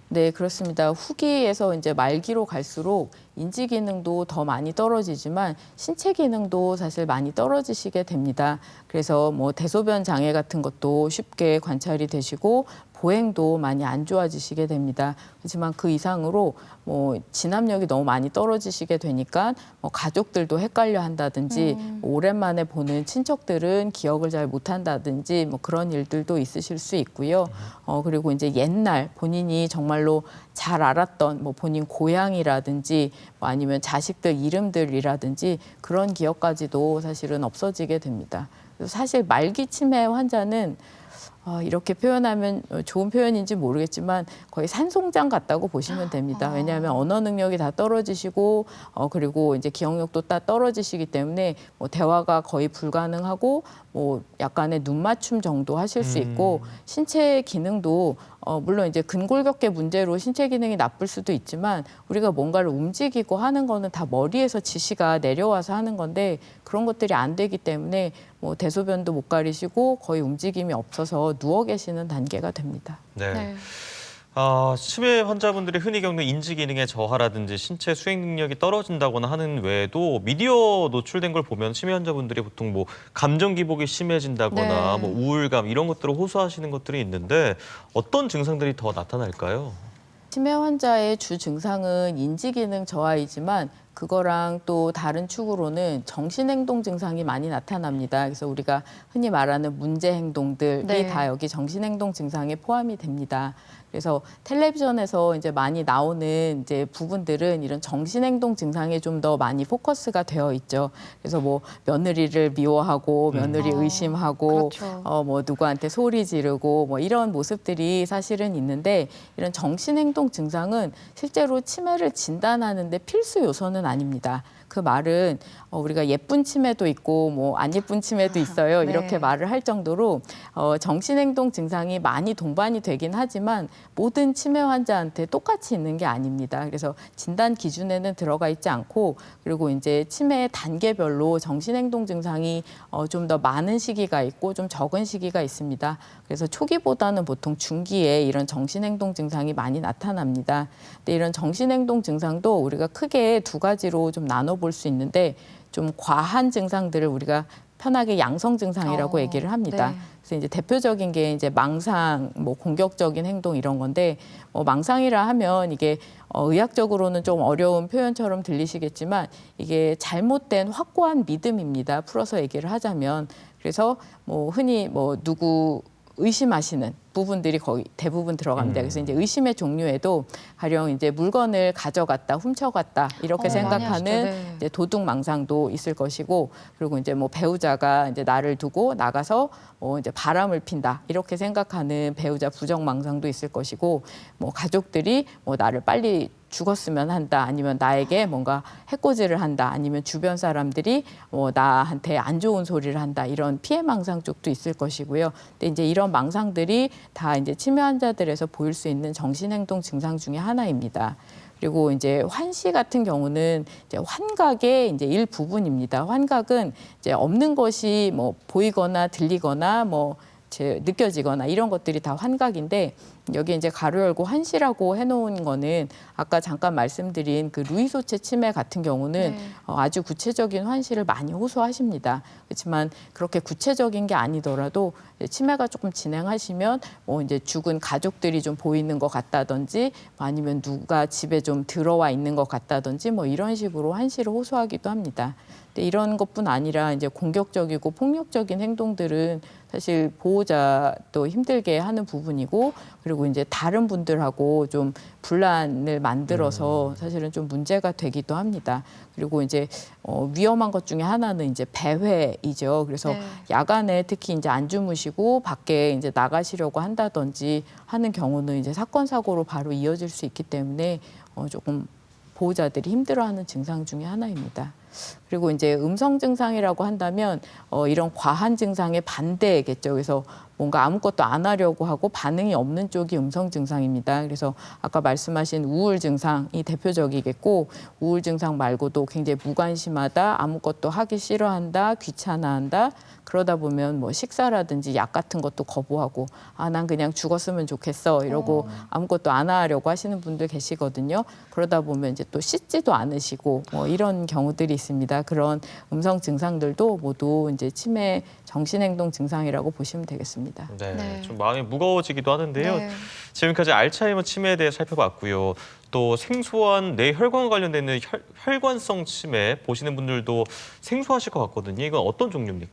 네, 그렇습니다. 후기에서 이제 말기로 갈수록 인지 기능도 더 많이 떨어지지만 신체 기능도 사실 많이 떨어지시게 됩니다. 그래서 뭐 대소변 장애 같은 것도 쉽게 관찰이 되시고 보행도 많이 안 좋아지시게 됩니다. 하지만 그 이상으로 뭐 진압력이 너무 많이 떨어지시게 되니까 뭐 가족들도 헷갈려 한다든지 뭐 오랜만에 보는 친척들은 기억을 잘 못한다든지 뭐 그런 일들도 있으실 수 있고요. 그리고 이제 옛날 본인이 정말로 잘 알았던 뭐 본인 고향이라든지 뭐 아니면 자식들 이름들이라든지 그런 기억까지도 사실은 없어지게 됩니다. 그래서 사실 말기 치매 환자는 이렇게 표현하면 좋은 표현인지 모르겠지만 거의 산송장 같다고 보시면 됩니다. 왜냐하면 언어 능력이 다 떨어지시고 그리고 이제 기억력도 다 떨어지시기 때문에 뭐 대화가 거의 불가능하고 뭐 약간의 눈 맞춤 정도 하실 수 있고 신체 기능도 물론 이제 근골격계 문제로 신체 기능이 나쁠 수도 있지만 우리가 뭔가를 움직이고 하는 거는 다 머리에서 지시가 내려와서 하는 건데 그런 것들이 안 되기 때문에 뭐 대소변도 못 가리시고 거의 움직임이 없어서 누워 계시는 단계가 됩니다. 네. 네. 치매 환자분들이 흔히 겪는 인지 기능의 저하라든지 신체 수행 능력이 떨어진다거나 하는 외에도 미디어 노출된 걸 보면 치매 환자분들이 보통 뭐 감정 기복이 심해진다거나 네. 뭐 우울감 이런 것들을 호소하시는 것들이 있는데 어떤 증상들이 더 나타날까요? 치매 환자의 주 증상은 인지 기능 저하이지만 그거랑 또 다른 축으로는 정신행동 증상이 많이 나타납니다. 그래서 우리가 흔히 말하는 문제 행동들이 네. 다 여기 정신행동 증상에 포함이 됩니다. 그래서 텔레비전에서 이제 많이 나오는 이제 부분들은 이런 정신행동 증상에 좀 더 많이 포커스가 되어 있죠. 그래서 뭐 며느리를 미워하고 며느리 의심하고 그렇죠. 뭐 누구한테 소리 지르고 뭐 이런 모습들이 사실은 있는데 이런 정신행동 증상은 실제로 치매를 진단하는데 필수 요소는 아닙니다. 그 말은 우리가 예쁜 치매도 있고 뭐 안 예쁜 치매도 있어요. 네. 이렇게 말을 할 정도로 정신행동 증상이 많이 동반이 되긴 하지만 모든 치매 환자한테 똑같이 있는 게 아닙니다. 그래서 진단 기준에는 들어가 있지 않고 그리고 이제 치매 단계별로 정신행동 증상이 좀 더 많은 시기가 있고 좀 적은 시기가 있습니다. 그래서 초기보다는 보통 중기에 이런 정신행동 증상이 많이 나타납니다. 근데 이런 정신행동 증상도 우리가 크게 두 가지로 좀 나눠볼 수 있는데 좀 과한 증상들을 우리가 편하게 양성 증상이라고 얘기를 합니다. 네. 그래서 이제 대표적인 게 이제 망상, 뭐 공격적인 행동 이런 건데 망상이라 하면 이게 의학적으로는 좀 어려운 표현처럼 들리시겠지만 이게 잘못된 확고한 믿음입니다. 풀어서 얘기를 하자면 그래서 뭐 흔히 뭐 누구 의심하시는 부분들이 거의 대부분 들어갑니다. 그래서 이제 의심의 종류에도 가령 이제 물건을 가져갔다, 훔쳐갔다 이렇게 많이 하시죠. 생각하는 네. 이제 도둑 망상도 있을 것이고, 그리고 이제 뭐 배우자가 이제 나를 두고 나가서 이제 바람을 핀다 이렇게 생각하는 배우자 부정 망상도 있을 것이고, 뭐 가족들이 뭐 나를 빨리 죽었으면 한다, 아니면 나에게 뭔가 해코지를 한다, 아니면 주변 사람들이 나한테 안 좋은 소리를 한다, 이런 피해 망상 쪽도 있을 것이고요. 근데 이제 이런 망상들이 다 이제 치매 환자들에서 보일 수 있는 정신행동 증상 중에 하나입니다. 그리고 이제 환시 같은 경우는 이제 환각의 이제 일부분입니다. 환각은 이제 없는 것이 뭐 보이거나 들리거나 뭐 느껴지거나 이런 것들이 다 환각인데, 여기 이제 가로 열고 환시라고 해놓은 거는 아까 잠깐 말씀드린 그 루이소체 치매 같은 경우는 네. 아주 구체적인 환시를 많이 호소하십니다. 그렇지만 그렇게 구체적인 게 아니더라도 치매가 조금 진행하시면 이제 죽은 가족들이 좀 보이는 것 같다든지, 아니면 누가 집에 좀 들어와 있는 것 같다든지 뭐 이런 식으로 환시를 호소하기도 합니다. 근데 이런 것뿐 아니라 이제 공격적이고 폭력적인 행동들은 사실 보호자도 힘들게 하는 부분이고, 그리고 이제 다른 분들하고 좀 분란을 만들어서 사실은 좀 문제가 되기도 합니다. 그리고 이제 위험한 것 중에 하나는 이제 배회이죠. 그래서 네. 야간에 특히 이제 안 주무시고 밖에 이제 나가시려고 한다든지 하는 경우는 이제 사건 사고로 바로 이어질 수 있기 때문에 조금 보호자들이 힘들어하는 증상 중에 하나입니다. 그리고 이제 음성 증상이라고 한다면 이런 과한 증상의 반대겠죠. 그래서 뭔가 아무것도 안 하려고 하고 반응이 없는 쪽이 음성 증상입니다. 그래서 아까 말씀하신 우울 증상이 대표적이겠고, 우울 증상 말고도 굉장히 무관심하다, 아무것도 하기 싫어한다, 귀찮아한다, 그러다 보면 뭐 식사라든지 약 같은 것도 거부하고, 난 그냥 죽었으면 좋겠어 이러고 아무것도 안 하려고 하시는 분들 계시거든요. 그러다 보면 이제 또 씻지도 않으시고 뭐 이런 경우들이 있습니다. 그런 음성 증상들도 모두 이제 치매 정신행동 증상이라고 보시면 되겠습니다. 네, 네. 좀 마음이 무거워지기도 하는데요. 네. 지금까지 알츠하이머 치매에 대해 살펴봤고요. 또 생소한 뇌혈관 관련된 혈관성 치매 보시는 분들도 생소하실 것 같거든요. 이건 어떤 종류입니까?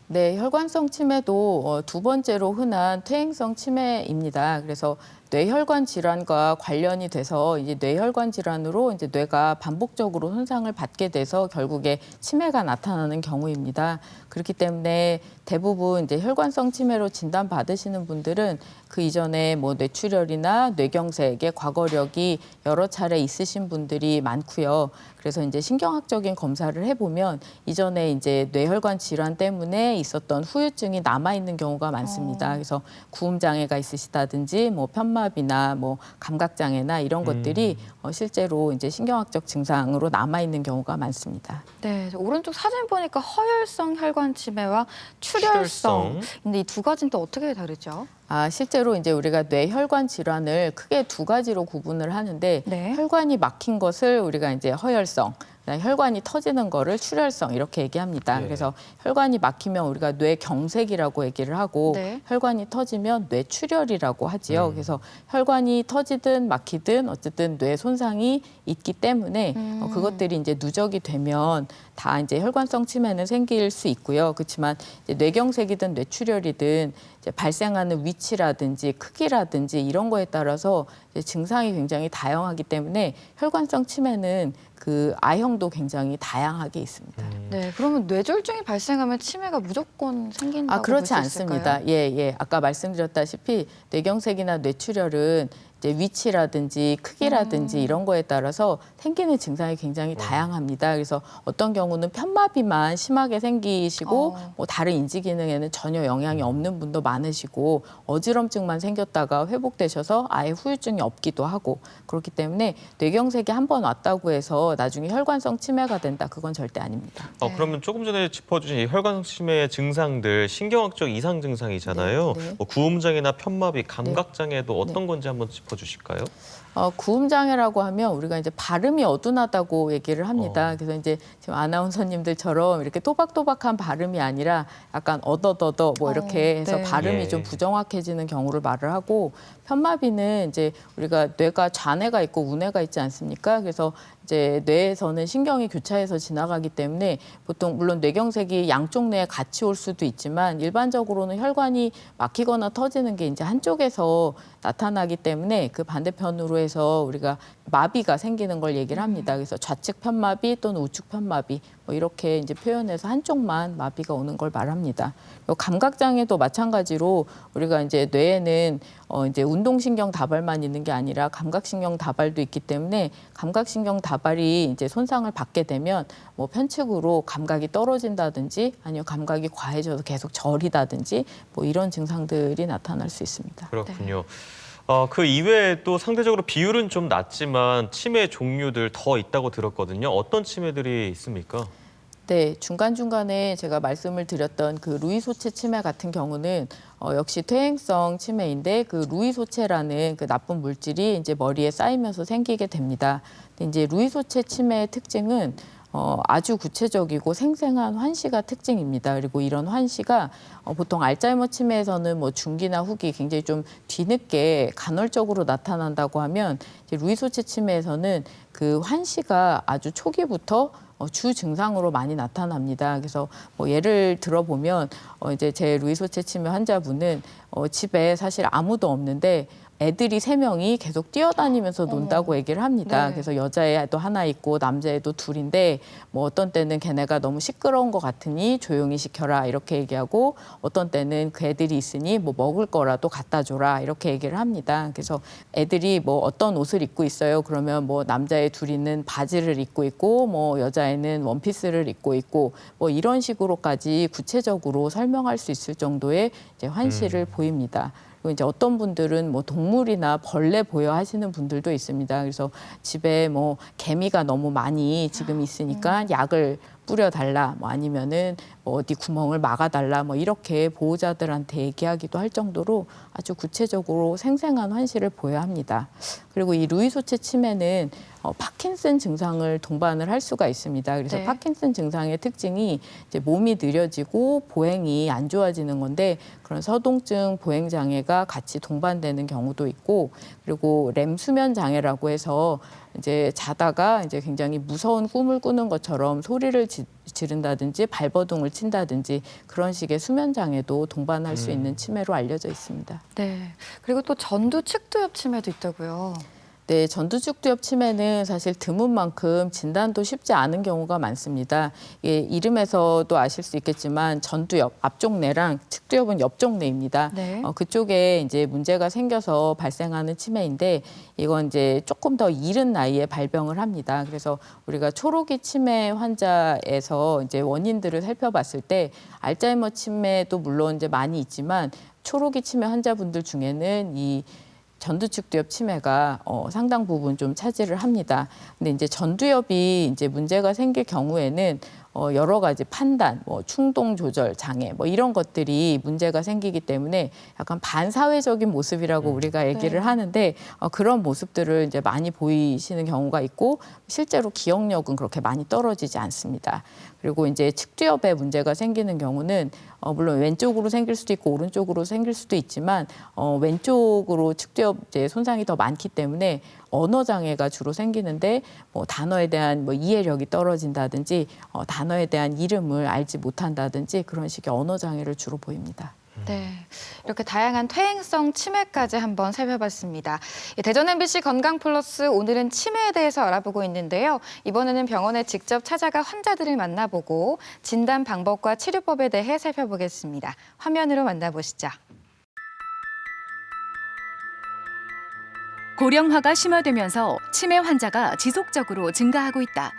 네, 혈관성 치매도 두 번째로 흔한 퇴행성 치매입니다. 그래서 뇌혈관 질환과 관련이 돼서 이제 뇌혈관 질환으로 이제 뇌가 반복적으로 손상을 받게 돼서 결국에 치매가 나타나는 경우입니다. 그렇기 때문에 대부분 이제 혈관성 치매로 진단 받으시는 분들은 그 이전에 뭐 뇌출혈이나 뇌경색의 과거력이 여러 차례 있으신 분들이 많고요. 그래서 이제 신경학적인 검사를 해보면 이전에 이제 뇌혈관 질환 때문에 있었던 후유증이 남아 있는 경우가 많습니다. 그래서 구음 장애가 있으시다든지 뭐 편마비나 뭐 감각 장애나 이런 것들이 실제로 이제 신경학적 증상으로 남아 있는 경우가 많습니다. 네, 저 오른쪽 사진 보니까 허혈성 혈관 치매와 출혈성. 근데 이 두 가지는 또 어떻게 다르죠? 실제로 이제 우리가 뇌혈관 질환을 크게 두 가지로 구분을 하는데 네. 혈관이 막힌 것을 우리가 이제 허혈성, 그다음에 혈관이 터지는 거를 출혈성 이렇게 얘기합니다. 네. 그래서 혈관이 막히면 우리가 뇌경색이라고 얘기를 하고 네. 혈관이 터지면 뇌출혈이라고 하지요. 그래서 혈관이 터지든 막히든 어쨌든 뇌 손상이 있기 때문에 그것들이 이제 누적이 되면 다 이제 혈관성 치매는 생길 수 있고요. 그렇지만 이제 뇌경색이든 뇌출혈이든 이제 발생하는 위치라든지 크기라든지 이런 거에 따라서 이제 증상이 굉장히 다양하기 때문에 혈관성 치매는 그 아형도 굉장히 다양하게 있습니다. 네, 그러면 뇌졸중이 발생하면 치매가 무조건 생긴다고 그렇지 볼 수 있을까요? 않습니다. 예. 아까 말씀드렸다시피 뇌경색이나 뇌출혈은 이제 위치라든지 크기라든지 이런 거에 따라서 생기는 증상이 굉장히 다양합니다. 그래서 어떤 경우는 편마비만 심하게 생기시고 뭐 다른 인지 기능에는 전혀 영향이 없는 분도 많으시고 어지럼증만 생겼다가 회복되셔서 아예 후유증이 없기도 하고 그렇기 때문에 뇌경색이 한 번 왔다고 해서 나중에 혈관성 치매가 된다. 그건 절대 아닙니다. 그러면 조금 전에 짚어주신 이 혈관 치매의 증상들 신경학적 이상 증상이잖아요. 네, 네. 뭐 구음장애나 편마비, 감각장애도 어떤 건지 한번 짚어주실까요? 구음 장애라고 하면 우리가 이제 발음이 어둔하다고 얘기를 합니다. 그래서 이제 지금 아나운서님들처럼 이렇게 또박또박한 발음이 아니라 약간 어더더더 뭐 이렇게 해서 네. 발음이 예. 좀 부정확해지는 경우를 말을 하고 편마비는 이제 우리가 뇌가 좌뇌가 있고 우뇌가 있지 않습니까? 그래서 이제 뇌에서는 신경이 교차해서 지나가기 때문에 보통 물론 뇌경색이 양쪽 뇌에 같이 올 수도 있지만 일반적으로는 혈관이 막히거나 터지는 게 이제 한쪽에서 나타나기 때문에 그 반대편으로 해서 우리가 마비가 생기는 걸 얘기를 합니다. 그래서 좌측 편마비 또는 우측 편마비 뭐 이렇게 이제 표현해서 한쪽만 마비가 오는 걸 말합니다. 감각 장애도 마찬가지로 우리가 이제 뇌에는 이제 운동신경 다발만 있는 게 아니라 감각신경 다발도 있기 때문에 감각신경 다발이 이제 손상을 받게 되면 뭐 편측으로 감각이 떨어진다든지 아니면 감각이 과해져서 계속 저리다든지 뭐 이런 증상들이 나타날 수 있습니다. 그렇군요. 그 이외에 또 상대적으로 비율은 좀 낮지만 치매 종류들 더 있다고 들었거든요. 어떤 치매들이 있습니까? 네, 중간중간에 제가 말씀을 드렸던 그 루이소체 치매 같은 경우는 역시 퇴행성 치매인데 그 루이소체라는 그 나쁜 물질이 이제 머리에 쌓이면서 생기게 됩니다. 근데 이제 루이소체 치매의 특징은 아주 구체적이고 생생한 환시가 특징입니다. 그리고 이런 환시가 보통 알츠하이머 치매에서는 뭐 중기나 후기 굉장히 좀 뒤늦게 간헐적으로 나타난다고 하면 이제 루이소체 치매에서는 그 환시가 아주 초기부터 주 증상으로 많이 나타납니다. 그래서 뭐 예를 들어보면 이제 제 루이소체 치매 환자분은 집에 사실 아무도 없는데 애들이 3명이 계속 뛰어다니면서 논다고 얘기를 합니다. 네. 그래서 여자애도 하나 있고 남자애도 둘인데 뭐 어떤 때는 걔네가 너무 시끄러운 것 같으니 조용히 시켜라 이렇게 얘기하고 어떤 때는 그 애들이 있으니 뭐 먹을 거라도 갖다 줘라 이렇게 얘기를 합니다. 그래서 애들이 뭐 어떤 옷을 입고 있어요. 그러면 뭐 남자애 둘이는 바지를 입고 있고 뭐 여자애는 원피스를 입고 있고 뭐 이런 식으로까지 구체적으로 설명할 수 있을 정도의 이제 환시를 보입니다. 그리고 이제 어떤 분들은 뭐 동물이나 벌레 보여 하시는 분들도 있습니다. 그래서 집에 뭐 개미가 너무 많이 지금 있으니까 약을 뿌려달라, 뭐 아니면은 뭐 어디 구멍을 막아달라, 뭐 이렇게 보호자들한테 얘기하기도 할 정도로 아주 구체적으로 생생한 환시를 보여야 합니다. 그리고 이 루이소체 치매는 파킨슨 증상을 동반을 할 수가 있습니다. 그래서 네. 파킨슨 증상의 특징이 이제 몸이 느려지고 보행이 안 좋아지는 건데 그런 서동증, 보행 장애가 같이 동반되는 경우도 있고 그리고 렘 수면 장애라고 해서 이제 자다가 이제 굉장히 무서운 꿈을 꾸는 것처럼 소리를 지른다든지 발버둥을 친다든지 그런 식의 수면 장애도 동반할 수 있는 치매로 알려져 있습니다. 네. 그리고 또 전두 측두엽 치매도 있다고요. 네, 전두측두엽 치매는 사실 드문 만큼 진단도 쉽지 않은 경우가 많습니다. 예, 이름에서도 아실 수 있겠지만 전두엽 앞쪽 뇌랑 측두엽은 옆쪽 뇌입니다. 네. 그쪽에 이제 문제가 생겨서 발생하는 치매인데 이건 이제 조금 더 이른 나이에 발병을 합니다. 그래서 우리가 초록이 치매 환자에서 이제 원인들을 살펴봤을 때 알츠하이머 치매도 물론 이제 많이 있지만 초록이 치매 환자분들 중에는 이 전두측두엽 치매가 상당 부분 좀 차지를 합니다. 근데 이제 전두엽이 이제 문제가 생길 경우에는 여러 가지 판단, 충동 조절 장애, 이런 것들이 문제가 생기기 때문에 약간 반사회적인 모습이라고 우리가 얘기를 하는데 그런 모습들을 이제 많이 보이시는 경우가 있고 실제로 기억력은 그렇게 많이 떨어지지 않습니다. 그리고 이제 측두엽에 문제가 생기는 경우는 물론 왼쪽으로 생길 수도 있고 오른쪽으로 생길 수도 있지만 왼쪽으로 측두엽 이제 손상이 더 많기 때문에 언어 장애가 주로 생기는데 단어에 대한 이해력이 떨어진다든지 단어에 대한 이름을 알지 못한다든지 그런 식의 언어 장애를 주로 보입니다. 네, 이렇게 다양한 퇴행성 치매까지 한번 살펴봤습니다. 대전 MBC 건강플러스 오늘은 치매에 대해서 알아보고 있는데요. 이번에는 병원에 직접 찾아가 환자들을 만나보고 진단 방법과 치료법에 대해 살펴보겠습니다. 화면으로 만나보시죠. 고령화가 심화되면서 치매 환자가 지속적으로 증가하고 있다.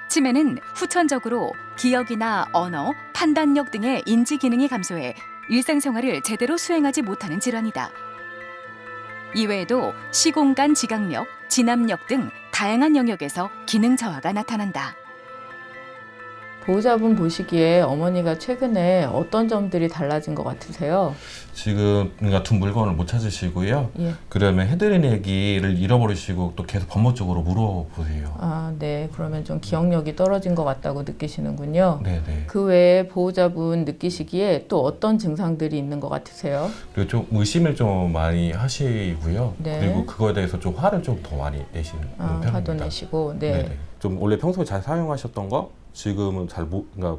치매는 후천적으로 기억이나 언어, 판단력 등의 인지 기능이 감소해 일상생활을 제대로 수행하지 못하는 질환이다. 이외에도 시공간 지각력, 진압력 등 다양한 영역에서 기능 저하가 나타난다. 보호자분 보시기에 어머니가 최근에 어떤 점들이 달라진 것 같으세요? 지금 같은 물건을 못 찾으시고요. 예. 그러면 해드린 얘기를 잃어버리시고 또 계속 반복적으로 물어보세요. 아, 네. 그러면 좀 기억력이 떨어진 것 같다고 느끼시는군요. 네네. 그 외에 보호자분 느끼시기에 또 어떤 증상들이 있는 것 같으세요? 그리고 좀 의심을 좀 많이 하시고요. 네. 그리고 그거에 대해서 좀 화를 좀 더 많이 내시는 편입니다. 화도 내시고, 네. 네네. 좀 원래 평소에 잘 사용하셨던 거 지금은 그러니까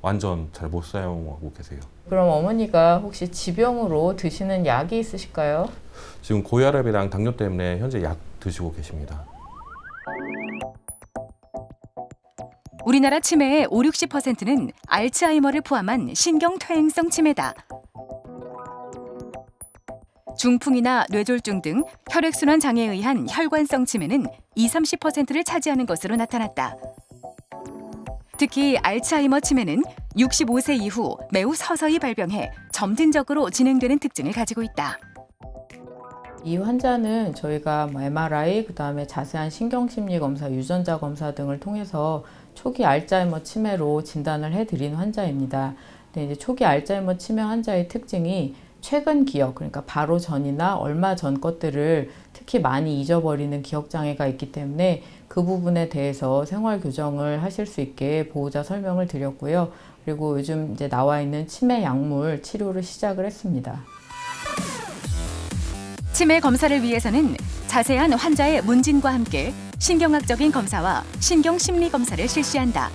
완전 잘 못 사용하고 계세요. 그럼 어머니가 혹시 지병으로 드시는 약이 있으실까요? 지금 고혈압이랑 당뇨 때문에 현재 약 드시고 계십니다. 우리나라 치매의 50~60%는 알츠하이머를 포함한 신경퇴행성 치매다. 중풍이나 뇌졸중 등 혈액순환 장애에 의한 혈관성 치매는 20~30%를 차지하는 것으로 나타났다. 특히 알츠하이머 치매는 65세 이후 매우 서서히 발병해 점진적으로 진행되는 특징을 가지고 있다. 이 환자는 저희가 MRI, 그다음에 자세한 신경심리검사, 유전자 검사 등을 통해서 초기 알츠하이머 치매로 진단을 해드린 환자입니다. 근데 이제 초기 알츠하이머 치매 환자의 특징이 최근 기억, 그러니까 바로 전이나 얼마 전 것들을 특히 많이 잊어버리는 기억 장애가 있기 때문에 그 부분에 대해서 생활 교정을 하실 수 있게 보호자 설명을 드렸고요. 그리고 요즘 이제 나와 있는 치매 약물 치료를 시작을 했습니다. 치매 검사를 위해서는 자세한 환자의 문진과 함께 신경학적인 검사와 신경심리 검사를 실시한다.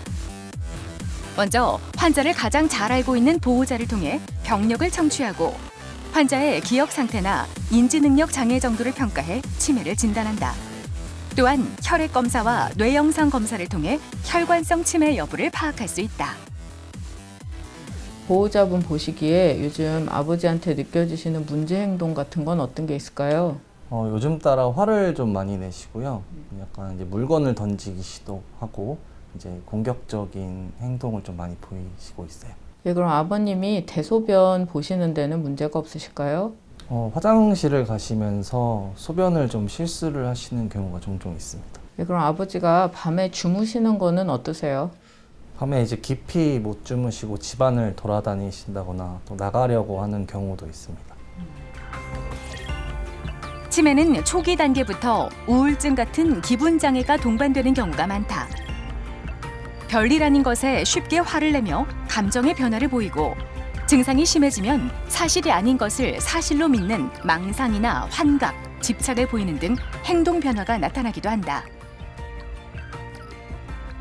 먼저 환자를 가장 잘 알고 있는 보호자를 통해 병력을 청취하고 환자의 기억 상태나 인지 능력 장애 정도를 평가해 치매를 진단한다. 또한 혈액 검사와 뇌 영상 검사를 통해 혈관성 치매 여부를 파악할 수 있다. 보호자분 보시기에 요즘 아버지한테 느껴지시는 문제 행동 같은 건 어떤 게 있을까요? 요즘 따라 화를 좀 많이 내시고요. 약간 이제 물건을 던지기 시도하고 이제 공격적인 행동을 좀 많이 보이시고 있어요. 예, 그럼 아버님이 대소변 보시는 데는 문제가 없으실까요? 화장실을 가시면서 소변을 좀 실수를 하시는 경우가 종종 있습니다. 예, 그럼 아버지가 밤에 주무시는 거는 어떠세요? 밤에 이제 깊이 못 주무시고 집안을 돌아다니신다거나 또 나가려고 하는 경우도 있습니다. 치매는 초기 단계부터 우울증 같은 기분 장애가 동반되는 경우가 많다. 별일 아닌 것에 쉽게 화를 내며 감정의 변화를 보이고 증상이 심해지면 사실이 아닌 것을 사실로 믿는 망상이나 환각, 집착을 보이는 등 행동 변화가 나타나기도 한다.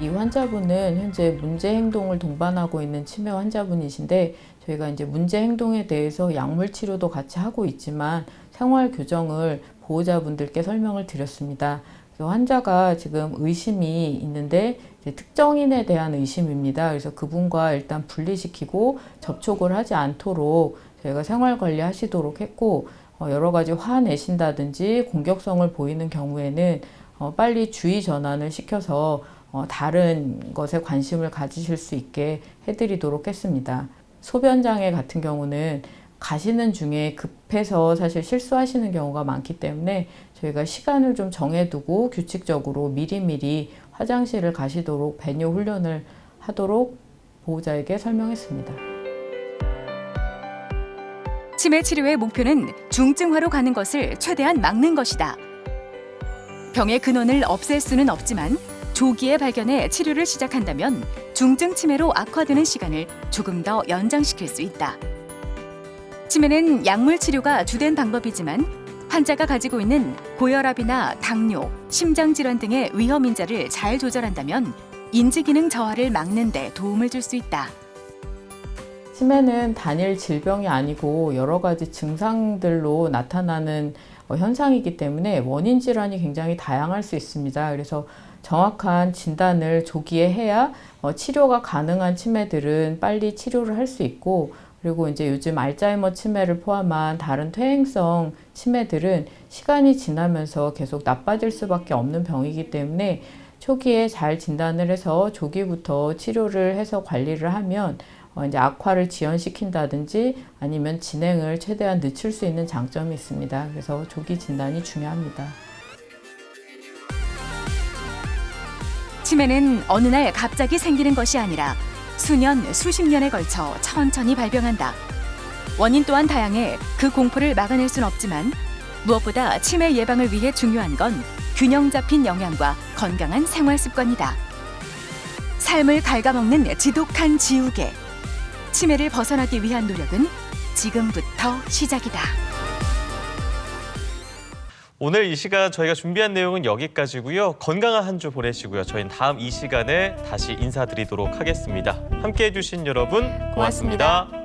이 환자분은 현재 문제 행동을 동반하고 있는 치매 환자분이신데 저희가 이제 문제 행동에 대해서 약물 치료도 같이 하고 있지만 생활 교정을 보호자분들께 설명을 드렸습니다. 그래서 환자가 지금 의심이 있는데 이제 특정인에 대한 의심입니다. 그래서 그분과 일단 분리시키고 접촉을 하지 않도록 저희가 생활 관리하시도록 했고 여러 가지 화내신다든지 공격성을 보이는 경우에는 빨리 주의 전환을 시켜서 다른 것에 관심을 가지실 수 있게 해드리도록 했습니다. 소변장애 같은 경우는 가시는 중에 급해서 사실 실수하시는 경우가 많기 때문에 저희가 시간을 좀 정해두고 규칙적으로 미리미리 화장실을 가시도록 배뇨 훈련을 하도록 보호자에게 설명했습니다. 치매 치료의 목표는 중증화로 가는 것을 최대한 막는 것이다. 병의 근원을 없앨 수는 없지만 조기에 발견해 치료를 시작한다면 중증 치매로 악화되는 시간을 조금 더 연장시킬 수 있다. 치매는 약물 치료가 주된 방법이지만 환자가 가지고 있는 고혈압이나 당뇨, 심장질환 등의 위험 인자를 잘 조절한다면 인지기능 저하를 막는 데 도움을 줄 수 있다. 치매는 단일 질병이 아니고 여러 가지 증상들로 나타나는 현상이기 때문에 원인 질환이 굉장히 다양할 수 있습니다. 그래서 정확한 진단을 조기에 해야 치료가 가능한 치매들은 빨리 치료를 할 수 있고 그리고 이제 요즘 알츠하이머 치매를 포함한 다른 퇴행성 치매들은 시간이 지나면서 계속 나빠질 수밖에 없는 병이기 때문에 초기에 잘 진단을 해서 조기부터 치료를 해서 관리를 하면 이제 악화를 지연시킨다든지 아니면 진행을 최대한 늦출 수 있는 장점이 있습니다. 그래서 조기 진단이 중요합니다. 치매는 어느 날 갑자기 생기는 것이 아니라 수년, 수십 년에 걸쳐 천천히 발병한다. 원인 또한 다양해 그 공포를 막아낼 순 없지만 무엇보다 치매 예방을 위해 중요한 건 균형 잡힌 영양과 건강한 생활 습관이다. 삶을 갉아먹는 지독한 지우개. 치매를 벗어나기 위한 노력은 지금부터 시작이다. 오늘 이 시간 저희가 준비한 내용은 여기까지고요. 건강한 한 주 보내시고요. 저희는 다음 이 시간에 다시 인사드리도록 하겠습니다. 함께해 주신 여러분 고맙습니다.